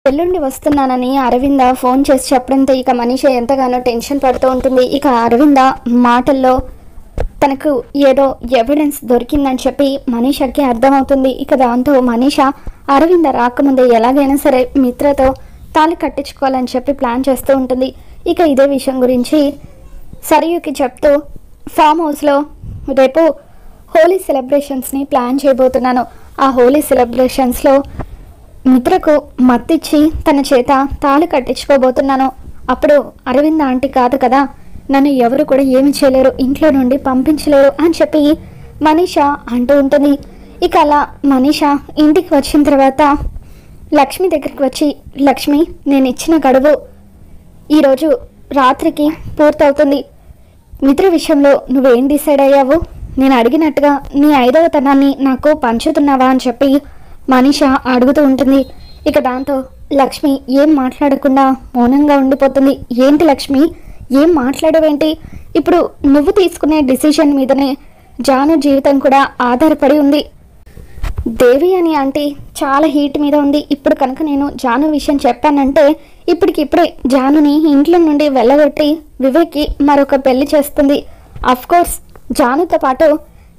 ఎల్లుండి వస్తున్నానని అరవింద ఫోన్ చేసి చెప్పడంతో ఇక మనీష ఎంతగానో టెన్షన్ పడుతూ ఉంటుంది. ఇక అరవింద మాటల్లో తనకు ఏదో ఎవిడెన్స్ దొరికిందని చెప్పి మనీషకి అర్థమవుతుంది. ఇక దాంతో మనీష అరవింద రాకముందే ఎలాగైనా సరే మిత్రతో తాళి కట్టించుకోవాలని చెప్పి ప్లాన్ చేస్తూ ఉంటుంది. ఇక ఇదే విషయం గురించి సరియుకి చెప్తూ ఫామ్ హౌస్లో రేపు హోలీ సెలబ్రేషన్స్ని ప్లాన్ చేయబోతున్నాను. ఆ హోలీ సెలబ్రేషన్స్లో మిత్రకు మత్తిచ్చి తన చేత తాళి కట్టించుకోబోతున్నాను. అప్పుడు అరవింద ఆంటీ కాదు కదా, నన్ను ఎవరు కూడా ఏమి చేయలేరు, ఇంట్లో నుండి పంపించలేరు అని చెప్పి మనీష అంటూ ఉంటుంది. ఇక అలా మనీష ఇంటికి వచ్చిన తర్వాత లక్ష్మి దగ్గరికి వచ్చి, లక్ష్మి నేను ఇచ్చిన గడువు ఈరోజు రాత్రికి పూర్తవుతుంది. మిత్ర విషయంలో నువ్వేం డిసైడ్ అయ్యావు? నేను అడిగినట్టుగా నీ 5వ తనాన్ని నాకు పంచుతున్నావా అని చెప్పి మనీష అడుగుతూ ఉంటుంది. ఇక దాంతో లక్ష్మి ఏం మాట్లాడకుండా మౌనంగా ఉండిపోతుంది. ఏంటి లక్ష్మి, ఏం మాట్లాడవేంటి? ఇప్పుడు నువ్వు తీసుకునే డిసిషన్ మీదనే జాను జీవితం కూడా ఆధారపడి ఉంది. దేవి అని ఆంటీ చాలా హీట్ మీద ఉంది. ఇప్పుడు కనుక నేను జాను విషయం చెప్పానంటే ఇప్పటికిప్పుడే జానుని ఇంట్లో నుండి వెళ్ళగొట్టి వివేక్కి మరొక పెళ్లి చేస్తుంది. అఫ్కోర్స్ జానుతో పాటు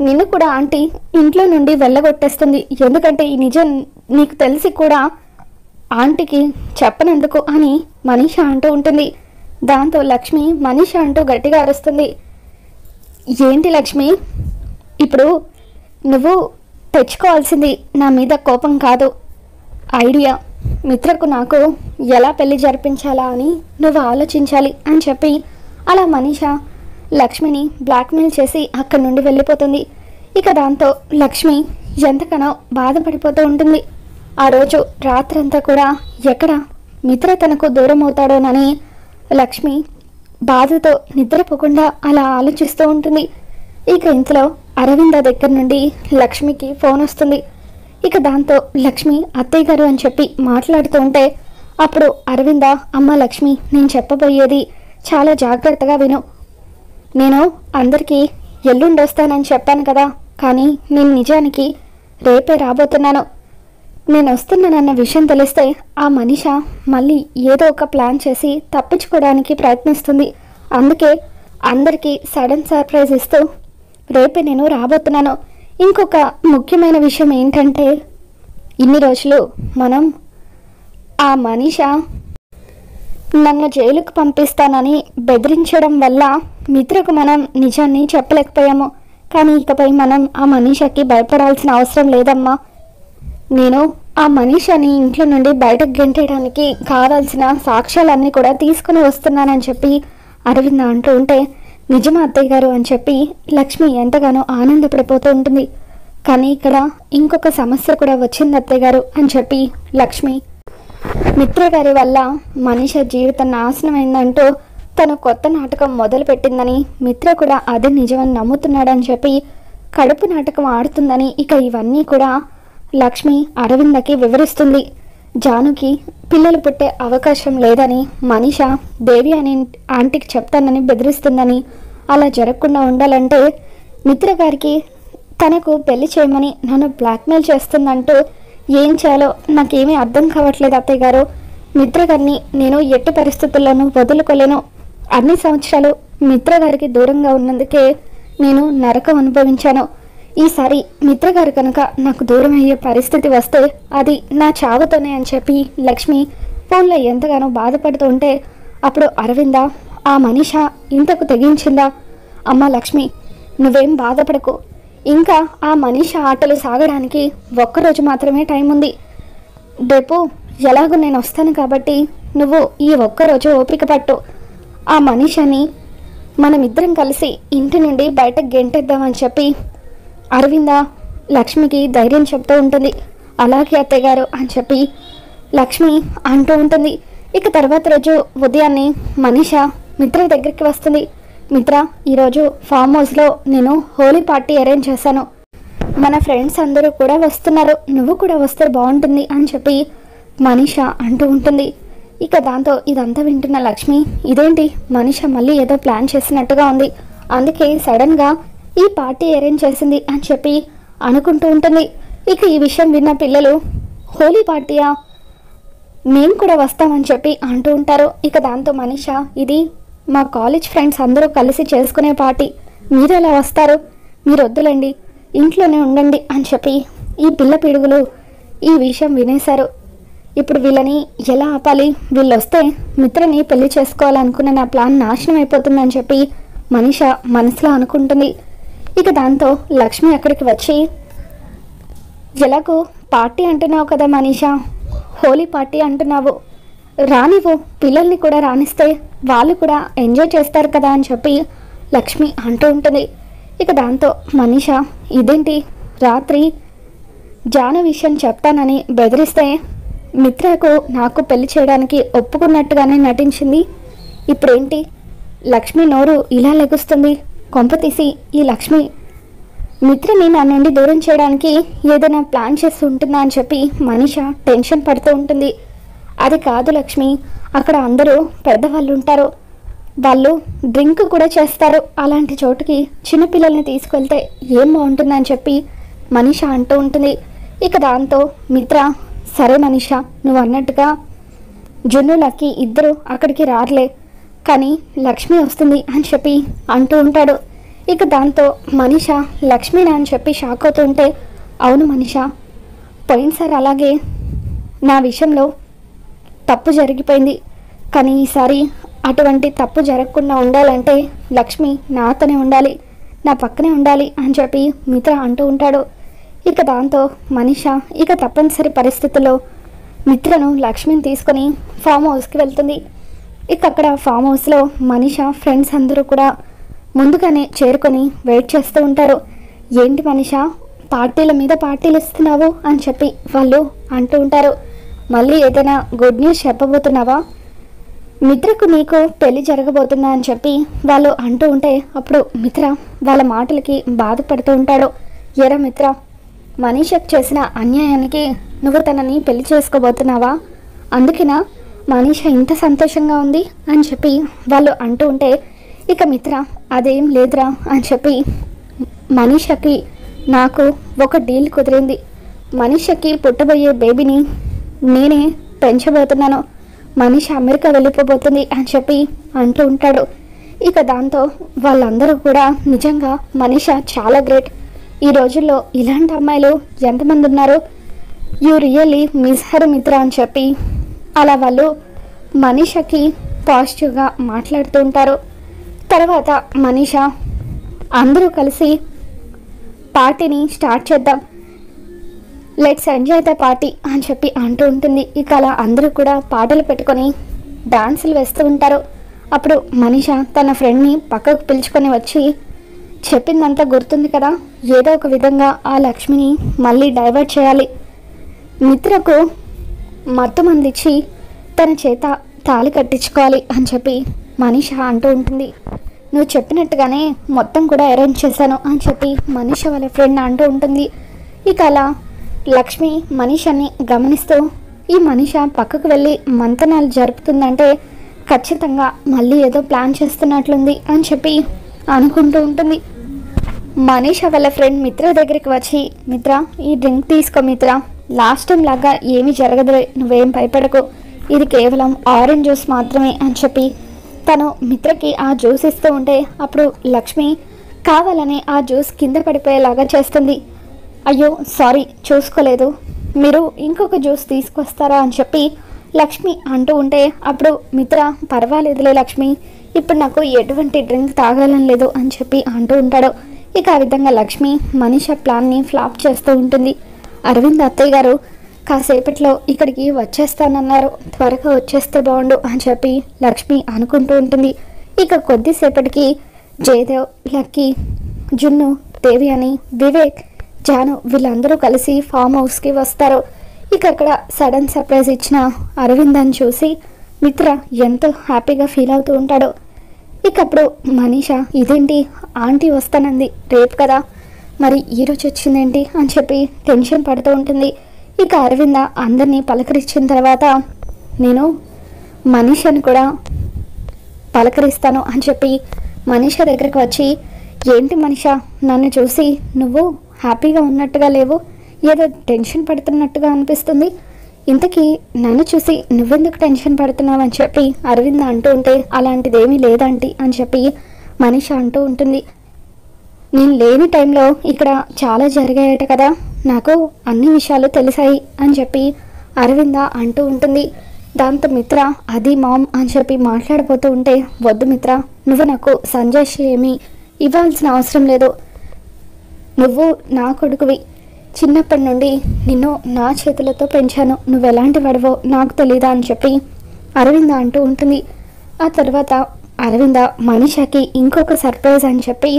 నిన్ను కూడా ఆంటీ ఇంట్లో నుండి వెళ్ళగొట్టేస్తుంది. ఎందుకంటే ఈ నిజం నీకు తెలిసి కూడా ఆంటీకి చెప్పనందుకు అని మనీష అంటూ ఉంటుంది. దాంతో లక్ష్మి మనీష అంటూ గట్టిగా అరుస్తుంది. ఏంటి లక్ష్మి, ఇప్పుడు నువ్వు తెచ్చుకోవాల్సింది నా మీద కోపం కాదు, ఐడియా. మిత్రకు నాకు ఎలా పెళ్లి జరిపించాలా అని నువ్వు ఆలోచించాలి అని చెప్పి అలా మనీష లక్ష్మిని బ్లాక్మెయిల్ చేసి అక్కడి నుండి వెళ్ళిపోతుంది. ఇక దాంతో లక్ష్మి ఎంతగానో బాధపడిపోతూ ఉంటుంది. ఆ రోజు రాత్రంతా కూడా ఎక్కడ మిత్ర తనకు దూరం అవుతాడోనని లక్ష్మి బాధతో నిద్రపోకుండా అలా ఆలోచిస్తూ ఉంటుంది. ఇక ఇంట్లో అరవింద దగ్గర నుండి లక్ష్మికి ఫోన్ వస్తుంది. ఇక దాంతో లక్ష్మి అత్తయ్య గారు అని చెప్పి మాట్లాడుతూ ఉంటే అప్పుడు అరవింద, అమ్మ లక్ష్మి, నేను చెప్పబోయేది చాలా జాగ్రత్తగా విను. నేను అందరికీ ఎల్లుండి వస్తానని చెప్పాను కదా, కానీ నేను నిజానికి రేపే రాబోతున్నాను. నేను వస్తున్నానన్న విషయం తెలిస్తే ఆ మనీష మళ్ళీ ఏదో ఒక ప్లాన్ చేసి తప్పించుకోవడానికి ప్రయత్నిస్తుంది. అందుకే అందరికీ సడన్ సర్ప్రైజ్ ఇస్తూ రేపే నేను రాబోతున్నాను. ఇంకొక ముఖ్యమైన విషయం ఏంటంటే ఇన్ని రోజులు మనం ఆ మనీష నన్ను జైలుకు పంపిస్తానని బెదిరించడం వల్ల మిత్రకు మనం నిజాన్ని చెప్పలేకపోయాము. కానీ ఇకపై మనం ఆ మనీషకి భయపడాల్సిన అవసరం లేదమ్మా. నేను ఆ మనీషని ఇంట్లో నుండి బయటకు గెంటేయడానికి కావాల్సిన సాక్ష్యాలన్నీ కూడా తీసుకుని వస్తున్నానని చెప్పి అరవింద అంటూ ఉంటే, నిజమా అత్తయ్య గారు అని చెప్పి లక్ష్మి ఎంతగానో ఆనందపడిపోతూ ఉంటుంది. కానీ ఇక్కడ ఇంకొక సమస్య కూడా వచ్చింది అత్తయ్య గారు అని చెప్పి లక్ష్మి మిత్ర గారి వల్ల మనీష జీవితం నాశనమైందంటూ తను కొత్త నాటకం మొదలు పెట్టిందని, మిత్ర కూడా అదే నిజమని నమ్ముతున్నాడని చెప్పి కడుపు నాటకం ఆడుతుందని ఇక ఇవన్నీ కూడా లక్ష్మి అరవిందకి వివరిస్తుంది. జానుకి పిల్లలు పుట్టే అవకాశం లేదని మనీష దేవి అని ఆంటీకి చెప్తానని బెదిరిస్తుందని, అలా జరగకుండా ఉండాలంటే మిత్ర గారికి తనకు పెళ్లి చేయమని నన్ను బ్లాక్మెయిల్ చేస్తుందంటూ ఏం చేయాలో నాకేమీ అర్థం కావట్లేదు అత్తయ్య గారు. మిత్ర గారిని నేను ఎట్టి పరిస్థితుల్లోనూ వదులుకోలేను. అన్ని సంవత్సరాలు మిత్ర గారికి దూరంగా ఉన్నందుకే నేను నరకం అనుభవించాను. ఈసారి మిత్ర గారు కనుక నాకు దూరం అయ్యే పరిస్థితి వస్తే అది నా చావుతోనే అని చెప్పి లక్ష్మి ఫోన్లో ఎంతగానో బాధపడుతూ ఉంటే అప్పుడు అరవింద, ఆ మనీష ఇంతకు తెగించిందా? అమ్మ లక్ష్మి, నువ్వేం బాధపడకు. ఇంకా ఆ మనీష ఆటలు సాగడానికి ఒక్కరోజు మాత్రమే టైం ఉంది. రేపు ఎలాగో నేను వస్తాను కాబట్టి నువ్వు ఈ ఒక్కరోజు ఓపిక పట్టు. ఆ మనీషని మనమిద్దరం కలిసి ఇంటి నుండి బయటకు గెంటేద్దామని చెప్పి అరవింద లక్ష్మికి ధైర్యం చెప్తూ ఉంటుంది. అలాగే అత్తయ్య గారు అని చెప్పి లక్ష్మి అంటూ ఉంటుంది. ఇక తర్వాత రోజు ఉదయాన్నే మనీష మిత్ర దగ్గరికి వస్తుంది. మిత్ర, ఈరోజు ఫామ్ హౌస్లో నేను హోలీ పార్టీ అరేంజ్ చేశాను. మన ఫ్రెండ్స్ అందరూ కూడా వస్తున్నారు, నువ్వు కూడా వస్తే బాగుంటుంది అని చెప్పి మనీష అంటూ ఉంటుంది. ఇక దాంతో ఇదంతా వింటున్న లక్ష్మి, ఇదేంటి మనీష మళ్ళీ ఏదో ప్లాన్ చేసినట్టుగా ఉంది, అందుకే సడన్గా ఈ పార్టీ అరేంజ్ చేసింది అని చెప్పి అనుకుంటూ ఉంటుంది. ఇక ఈ విషయం విన్న పిల్లలు, హోలీ పార్టీయా? మేము కూడా వస్తామని చెప్పి అంటూ ఉంటారు. ఇక దాంతో మనీష, ఇది మా కాలేజ్ ఫ్రెండ్స్ అందరూ కలిసి చేసుకునే పార్టీ, మీరు ఎలా వస్తారు, మీరు వద్దులండి, ఇంట్లోనే ఉండండి అని చెప్పి ఈ పిల్ల పిడుగులు ఈ విషయం వినేశారు. ఇప్పుడు వీళ్ళని ఎలా ఆపాలి, వీళ్ళు వస్తే మిత్రని పెళ్లి చేసుకోవాలనుకున్న నా ప్లాన్ నాశనం అయిపోతుందని చెప్పి మనీష మనసులో అనుకుంటుంది. ఇక దాంతో లక్ష్మి అక్కడికి వచ్చి, ఎలాగో పార్టీ అంటున్నావు కదా మనీష, హోలీ పార్టీ అంటున్నావు, రానివ్వు, పిల్లల్ని కూడా రానిస్తే వాళ్ళు కూడా ఎంజాయ్ చేస్తారు కదా అని చెప్పి లక్ష్మి అంటూ ఉంటుంది. ఇక దాంతో మనీష, ఇదేంటి రాత్రి జాను విషయం చెప్తానని బెదిరిస్తే మిత్రకు నాకు పెళ్లి చేయడానికి ఒప్పుకున్నట్టుగానే నటించింది, ఇప్పుడేంటి లక్ష్మి నోరు ఇలా లెగుస్తుంది, కొంపతీసి ఈ లక్ష్మి మిత్రని నా నుండి దూరం చేయడానికి ఏదైనా ప్లాన్ చేస్తూ ఉంటుందా అని చెప్పి మనీష టెన్షన్ పడుతూ ఉంటుంది. అది కాదు లక్ష్మి, అక్కడ అందరూ పెద్దవాళ్ళు ఉంటారు, వాళ్ళు డ్రింక్ కూడా చేస్తారు, అలాంటి చోటుకి చిన్నపిల్లల్ని తీసుకెళ్తే ఏం బాగుంటుందని చెప్పి మనీష అంటూ ఉంటుంది. ఇక దాంతో మిత్ర, సరే మనీష, నువ్వు అన్నట్టుగా జున్ను లక్కీ ఇద్దరు అక్కడికి రారులే, కానీ లక్ష్మి వస్తుంది అని చెప్పి అంటూ ఉంటాడు. ఇక దాంతో మనీష లక్ష్మినా అని చెప్పి షాక్ అవుతుంటే, అవును మనీష, పోయినసారి అలాగే నా విషయంలో తప్పు జరిగిపోయింది, కానీ ఈసారి అటువంటి తప్పు జరగకుండా ఉండాలంటే లక్ష్మి నాతోనే ఉండాలి, నా పక్కనే ఉండాలి అని చెప్పి మిత్ర అంటూ ఉంటాడు. ఇక దాంతో మనీష ఇక తప్పనిసరి పరిస్థితుల్లో మిత్రను లక్ష్మిని తీసుకొని ఫామ్ హౌస్కి వెళ్తుంది. ఇక అక్కడ ఫామ్ హౌస్లో మనీష ఫ్రెండ్స్ అందరూ కూడా ముందుగానే చేరుకొని వెయిట్ చేస్తూ ఉంటారు. ఏంటి మనీష, పార్టీల మీద పార్టీలు ఇస్తున్నావు అని చెప్పి వాళ్ళు అంటూ ఉంటారు. మళ్ళీ ఏదైనా గుడ్ న్యూస్ చెప్పబోతున్నావా, మిత్రకు నీకు పెళ్లి జరగబోతుందా అని చెప్పి వాళ్ళు అంటూ ఉంటే అప్పుడు మిత్ర వాళ్ళ మాటలకి బాధపడుతూ ఉంటాడు. ఎరా మిత్ర, మనీషకు చేసిన అన్యాయానికి నువ్వు తనని పెళ్లి చేసుకోబోతున్నావా, అందుకేనా మనీష ఇంత సంతోషంగా ఉంది అని చెప్పి వాళ్ళు అంటూ ఉంటే ఇక మిత్ర, అదేం లేదురా అని చెప్పి మనీషకి నాకు ఒక డీల్ కుదిరింది, మనీషకి పుట్టబోయే బేబీని నేనే పెంచబోతున్నాను, మనీష అమెరికా వెళ్ళిపోబోతుంది అని చెప్పి అంటూ ఉంటాడు. ఇక దాంతో వాళ్ళందరూ కూడా నిజంగా మనీష చాలా గ్రేట్, ఈ రోజుల్లో ఇలాంటి అమ్మాయిలు ఎంతమంది ఉన్నారు, యూ రియల్లీ మిస్ హర్ మిత్ర అని చెప్పి అలా వాళ్ళు మనీషకి పాజిటివ్గా మాట్లాడుతూ ఉంటారు. తర్వాత మనీష, అందరూ కలిసి పార్టీని స్టార్ట్ చేద్దాం, లెట్స్ ఎంజాయ్ ద పార్టీ అని చెప్పి అంటూ ఉంటుంది. ఇక అలా అందరూ కూడా పాటలు పెట్టుకొని డాన్సులు వేస్తూ ఉంటారు. అప్పుడు మనీష తన ఫ్రెండ్ని పక్కకు పిలుచుకొని వచ్చి, చెప్పిందంతా గుర్తుంది కదా, ఏదో ఒక విధంగా ఆ లక్ష్మిని మళ్ళీ డైవర్ట్ చేయాలి, మిత్రకు మత్తు మందిచ్చి తన చేత తాళి కట్టించుకోవాలి అని చెప్పి మనీష అంటూ ఉంటుంది. నువ్వు చెప్పినట్టుగానే మొత్తం కూడా అరేంజ్ చేశాను అని చెప్పి మనీష వాళ్ళ ఫ్రెండ్ అంటూ ఉంటుంది. ఇక అలా లక్ష్మి మనీషని గమనిస్తూ, ఈ మనీష పక్కకు వెళ్ళి మంతనాలు జరుపుతుందంటే ఖచ్చితంగా మళ్ళీ ఏదో ప్లాన్ చేస్తున్నట్లుంది అని చెప్పి అనుకుంటూ ఉంటుంది. మనీష వాళ్ళ ఫ్రెండ్ మిత్ర దగ్గరికి వచ్చి, మిత్ర ఈ డ్రింక్ తీసుకో మిత్ర, లాస్ట్ టైం లాగా ఏమీ జరగదులే, నువ్వేం భయపడకు, ఇది కేవలం ఆరెంజ్ జ్యూస్ మాత్రమే అని చెప్పి తను మిత్రకి ఆ జ్యూస్ ఇస్తూ ఉంటే అప్పుడు లక్ష్మి కావాలని ఆ జ్యూస్ కింద పడిపోయేలాగా చేస్తుంది. అయ్యో సారీ, చూసుకోలేదు, మీరు ఇంకొక జ్యూస్ తీసుకొస్తారా అని చెప్పి లక్ష్మి అంటూ ఉంటే అప్పుడు మిత్ర, పర్వాలేదులే లక్ష్మి, ఇప్పుడు నాకు ఎటువంటి డ్రింక్ తాగాలని లేదు అని చెప్పి అంటూ ఉంటాడు. ఇక ఆ విధంగా లక్ష్మి మనీష ప్లాన్ని ఫ్లాప్ చేస్తూ ఉంటుంది. అరవింద్ అత్తయ్య గారు కాసేపట్లో ఇక్కడికి వచ్చేస్తానన్నారు, త్వరగా వచ్చేస్తే బాగుండు అని చెప్పి లక్ష్మి అనుకుంటూ ఉంటుంది. ఇక కొద్దిసేపటికి జయదేవ్, లక్కీ, జున్ను, దేవి అని వివేక్, జాను వీళ్ళందరూ కలిసి ఫామ్ హౌస్కి వస్తారు. ఇక అక్కడ సడన్ సర్ప్రైజ్ ఇచ్చిన అరవిందని చూసి మిత్ర ఎంతో హ్యాపీగా ఫీల్ అవుతూ ఉంటాడు. ఇక అప్పుడు మనీష, ఇదేంటి ఆంటీ వస్తానంది రేపు కదా, మరి ఈరోజు వచ్చిందేంటి అని చెప్పి టెన్షన్ పడుతూ ఉంటుంది. ఇక అరవింద అందరినీ పలకరించిన తర్వాత, నేను మనీషని కూడా పలకరిస్తాను అని చెప్పి మనీష దగ్గరికి వచ్చి, ఏంటి మనీష, నన్ను చూసి నువ్వు హ్యాపీగా ఉన్నట్టుగా లేవు, ఏదో టెన్షన్ పడుతున్నట్టుగా అనిపిస్తుంది, ఇంతకీ నన్ను చూసి నువ్వెందుకు టెన్షన్ పడుతున్నావు అని చెప్పి అరవింద అంటూ ఉంటే, అలాంటిదేమీ లేదంటీ అని చెప్పి మనీష అంటూ ఉంటుంది. నేను లేని టైంలో ఇక్కడ చాలా జరిగాయట కదా, నాకు అన్ని విషయాలు తెలిసాయి అని చెప్పి అరవింద అంటూ ఉంటుంది. దాంతో మిత్ర అది మామ్ అని చెప్పి మాట్లాడిపోతూ ఉంటే, వద్దు మిత్ర, నువ్వు నాకు సంజయ్ ఏమీ ఇవ్వాల్సిన అవసరం లేదు. నువ్వు నా కొడుకువి, చిన్నప్పటి నుండి నిన్ను నా చేతులతో పెంచాను, నువ్వు ఎలాంటి వాడివో నాకు తెలీదా అని చెప్పి అరవింద అంటూ ఉంటుంది. ఆ తర్వాత అరవింద మనీషకి ఇంకొక సర్ప్రైజ్ అని చెప్పి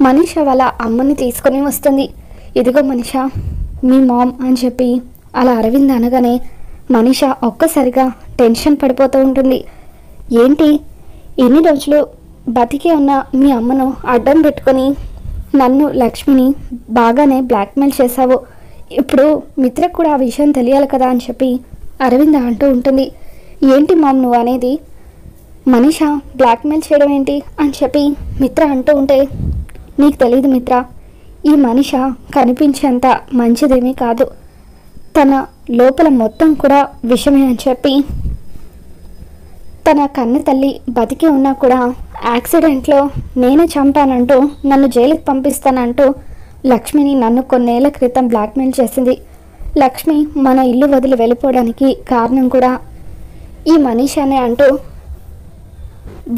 మనీష వాళ్ళ అమ్మని తీసుకొని వస్తుంది. ఇదిగో మనీష, మీ మామ్ అని చెప్పి అలా అరవింద అనగానే మనీష ఒక్కసారిగా టెన్షన్ పడిపోతూ ఉంటుంది. ఏంటి, ఎన్ని రోజులు బతికే ఉన్న మీ అమ్మను అడ్డం పెట్టుకొని నన్ను లక్ష్మిని బాగానే బ్లాక్మెయిల్ చేశావు, ఇప్పుడు మిత్రకు కూడా ఆ విషయం తెలియాలి కదా అని చెప్పి అరవింద అంటూ ఉంటుంది. ఏంటి మామ్ నువ్వు అనేది, మనీష బ్లాక్మెయిల్ చేయడం ఏంటి అని చెప్పి మిత్ర అంటూ ఉంటే, నీకు తెలియదు మిత్ర, ఈ మనీష కనిపించేంత మంచిదేమీ కాదు, తన లోపల మొత్తం కూడా విషమే అని చెప్పి, తన కన్న తల్లి బతికి ఉన్నా కూడా యాక్సిడెంట్లో నేనే చంపానంటూ నన్ను జైలుకి పంపిస్తానంటూ లక్ష్మిని నన్ను కొన్నేళ్ల క్రితం బ్లాక్మెయిల్ చేసింది. లక్ష్మి మన ఇల్లు వదిలి వెళ్ళిపోవడానికి కారణం కూడా ఈ మనీషానే అంటూ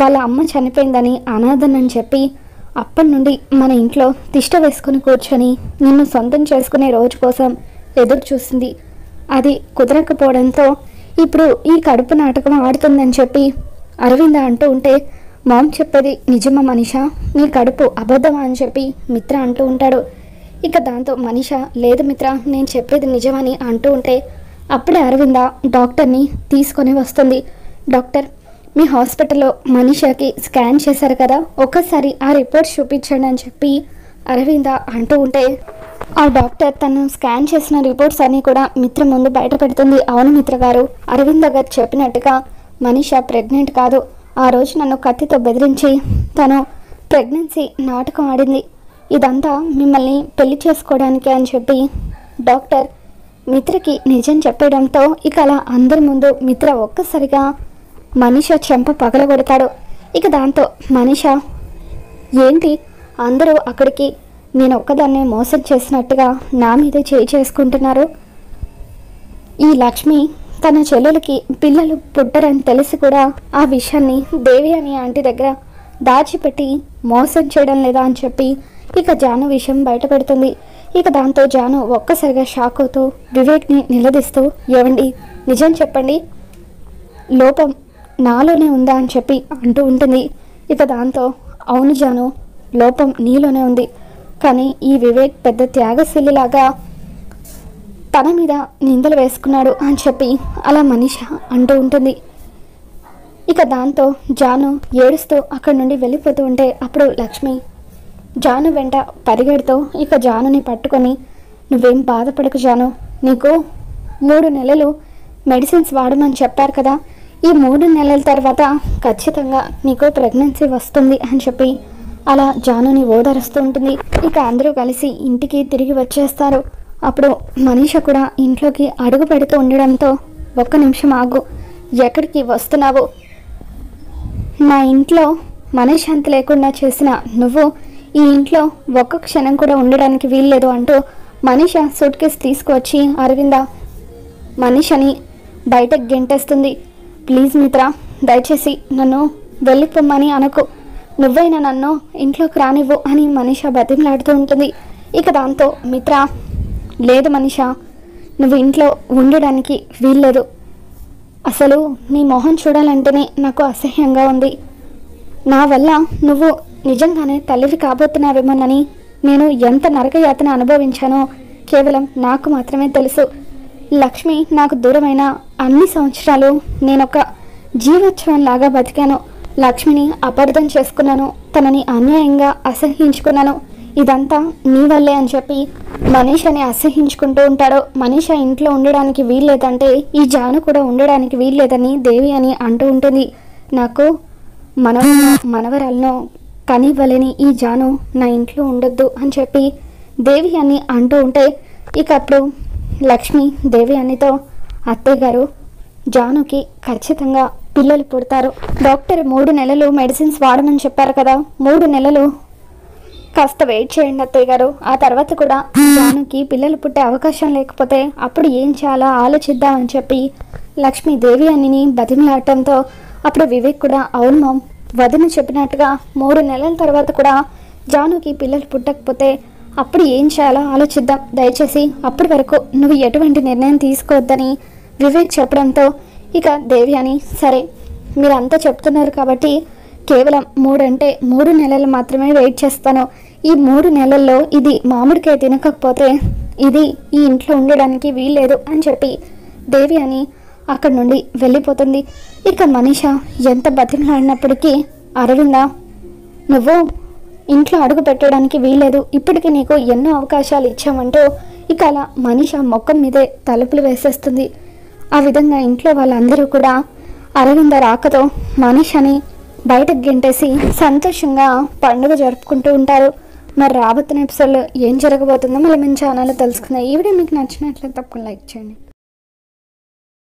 వాళ్ళ అమ్మ చనిపోయిందని అనాథనని చెప్పి అప్పటి నుండి మన ఇంట్లో తిష్ట వేసుకుని కూర్చొని నిన్ను సొంతం చేసుకునే రోజు కోసం ఎదురు చూసింది. అది కుదరకపోవడంతో ఇప్పుడు ఈ కడుపు నాటకం ఆడుతుందని చెప్పి అరవింద అంటూ ఉంటే, మామ్ చెప్పేది నిజమా మనీష, నీ కడుపు అబద్ధమా అని చెప్పి మిత్ర అంటూ ఉంటాడు. ఇక దాంతో మనీష లేదు మిత్ర, నేను చెప్పేది నిజమని అంటూ ఉంటే అప్పుడే అరవింద డాక్టర్ని తీసుకొని వస్తుంది. డాక్టర్, మీ హాస్పిటల్లో మనీషకి స్కాన్ చేశారు కదా, ఒక్కసారి ఆ రిపోర్ట్స్ చూపించండి అని చెప్పి అరవింద అంటూ ఉంటే ఆ డాక్టర్ తను స్కాన్ చేసిన రిపోర్ట్స్ అన్నీ కూడా మిత్ర ముందు బయట పెడుతుంది. అవును మిత్ర గారు, అరవింద గారు చెప్పినట్టుగా మనీష ప్రెగ్నెంట్ కాదు, ఆ రోజు నన్ను కత్తితో బెదిరించి తను ప్రెగ్నెన్సీ నాటకం ఆడింది, ఇదంతా మిమ్మల్ని పెళ్లి చేసుకోవడానికి అని చెప్పి డాక్టర్ మిత్రకి నిజం చెప్పడంతో ఇక అలా అందరి ముందు మిత్ర ఒక్కసారిగా మనీష చెంప పగలగొడతాడు. ఇక దాంతో మనీష ఏంటి అందరూ అక్కడికి నేను ఒక్కదాన్నే మోసం చేసినట్టుగా నా మీదే చేయి చేసుకుంటున్నారు, ఈ లక్ష్మి తన చెల్లెలకి పిల్లలు పుట్టరని తెలిసి కూడా ఆ విషయాన్ని దేవి అని ఆంటీ దగ్గర దాచిపెట్టి మోసం చేయడం లేదా అని చెప్పి ఇక జాను విషయం బయట పెడుతుంది. ఇక దాంతో జాను ఒక్కసారిగా షాక్ అవుతూ వివేక్ని నిలదీస్తూ, ఏవండి నిజం చెప్పండి, లోపం నాలోనే ఉందా అని చెప్పి అంటూ ఉంటుంది. ఇక దాంతో అవును జాను, లోపం నీలోనే ఉంది, కానీ ఈ వివేక్ పెద్ద త్యాగశీలిలాగా తన మీద నిందలు వేసుకున్నాడు అని చెప్పి అలా మనీష అంటూ ఉంటుంది. ఇక దాంతో జాను ఏడుస్తూ అక్కడి నుండి వెళ్ళిపోతూ ఉంటే అప్పుడు లక్ష్మి జాను వెంట పరిగెడుతూ ఇక జానుని పట్టుకొని, నువ్వేం బాధపడకు జాను, నీకు 3 నెలలు మెడిసిన్స్ వాడమని చెప్పారు కదా, ఈ 3 నెలల తర్వాత ఖచ్చితంగా నీకు ప్రెగ్నెన్సీ వస్తుంది అని చెప్పి అలా జానుని ఓదారుస్తూ ఉంటుంది. ఇక అందరూ కలిసి ఇంటికి తిరిగి వచ్చేస్తారు. అప్పుడు మనీష కూడా ఇంట్లోకి అడుగు పెడుతూ ఉండడంతో, ఒక్క నిమిషం ఆగు, ఎక్కడికి వస్తున్నావు, నా ఇంట్లో మనశ్శాంతి లేకుండా చేసిన నువ్వు ఈ ఇంట్లో ఒక్క క్షణం కూడా ఉండడానికి వీల్లేదు అంటూ మనీష సూట్ కేసు తీసుకువచ్చి అరవింద మనీషని బయటకు గెంటేస్తుంది. ప్లీజ్ మిత్ర, దయచేసి నన్ను వెళ్ళిపోమ్మని అనకు, నువ్వైనా నన్ను ఇంట్లోకి రానివ్వు అని మనీష బతిమలాడుతూ ఉంటుంది. ఇక దాంతో మిత్ర, లేదు మనీష, నువ్వు ఇంట్లో ఉండడానికి వీల్లేదు, అసలు నీ మొహం చూడాలంటేనే నాకు అసహ్యంగా ఉంది, నా వల్ల నువ్వు నిజంగానే తల్లివి కాబోతున్నావేమోనని నేను ఎంత నరకయాతన అనుభవించానో కేవలం నాకు మాత్రమే తెలుసు. లక్ష్మి నాకు దూరమైన అన్ని సంవత్సరాలు నేనొక జీవోత్సవంలాగా బతికాను, లక్ష్మిని అపార్థం చేసుకున్నాను, తనని అన్యాయంగా అసహ్యించుకున్నాను, ఇదంతా నీ వల్లే అని చెప్పి మనీషని అసహ్యించుకుంటూ ఉంటాడు. మనీష ఇంట్లో ఉండడానికి వీల్లేదంటే ఈ జాను కూడా ఉండడానికి వీల్లేదని దేవి అని అంటూ ఉంటుంది. నాకు మనవరాలను కనివ్వలేని ఈ జాను నా ఇంట్లో ఉండొద్దు అని చెప్పి దేవి అని అంటూ ఉంటే ఇక అప్పుడు లక్ష్మి దేవి అనితో, అత్తయ్య గారు, జానుకి ఖచ్చితంగా పిల్లలు పుడతారు. డాక్టర్ 3 నెలలు మెడిసిన్స్ వాడమని చెప్పారు కదా, 3 నెలలు కాస్త వెయిట్ చేయండి అత్తయ్య గారు. ఆ తర్వాత కూడా జానుకి పిల్లలు పుట్టే అవకాశం లేకపోతే అప్పుడు ఏం చేయాలో ఆలోచిద్దామని చెప్పి లక్ష్మీదేవి అని బతిమలాడటంతో అప్పుడు వివేక్ కూడా అవును మామ్, వదిన చెప్పినట్టుగా 3 నెలల తర్వాత కూడా జానుకి పిల్లలు పుట్టకపోతే అప్పుడు ఏం చేయాలో ఆలోచిద్దాం. దయచేసి అప్పటి వరకు నువ్వు ఎటువంటి నిర్ణయం తీసుకోవద్దని వివేక్ చెప్పడంతో ఇక దేవి అని సరే మీరంతా చెప్తున్నారు కాబట్టి కేవలం 3 నెలలు మాత్రమే వెయిట్ చేస్తాను. ఈ 3 నెలల్లో ఇది మామిడికాయ తినకపోతే ఇది ఈ ఇంట్లో ఉండడానికి వీల్లేదు అని చెప్పి దేవి అని అక్కడి నుండి వెళ్ళిపోతుంది. ఇక మనీష ఎంత బతిమలాడినప్పటికీ అరవింద, నువ్వు ఇంట్లో అడుగు పెట్టడానికి వీల్లేదు, ఇప్పటికీ నీకు ఎన్నో అవకాశాలు ఇచ్చామంటూ ఇక అలా మనీష మొక్కం మీదే తలుపులు వేసేస్తుంది. ఆ విధంగా ఇంట్లో వాళ్ళందరూ కూడా అరవింద రాకతో మనీషని బయటకు గెంటేసి సంతోషంగా పండుగ జరుపుకుంటూ ఉంటారు. మరి రాబోతున్న ఎపిసోడ్లో ఏం జరగబోతుందో మళ్ళీ మన ఛానల్లో తెలుసుకుందాం. ఈ వీడియో మీకు నచ్చినట్లయితే తప్పకుండా లైక్ చేయండి.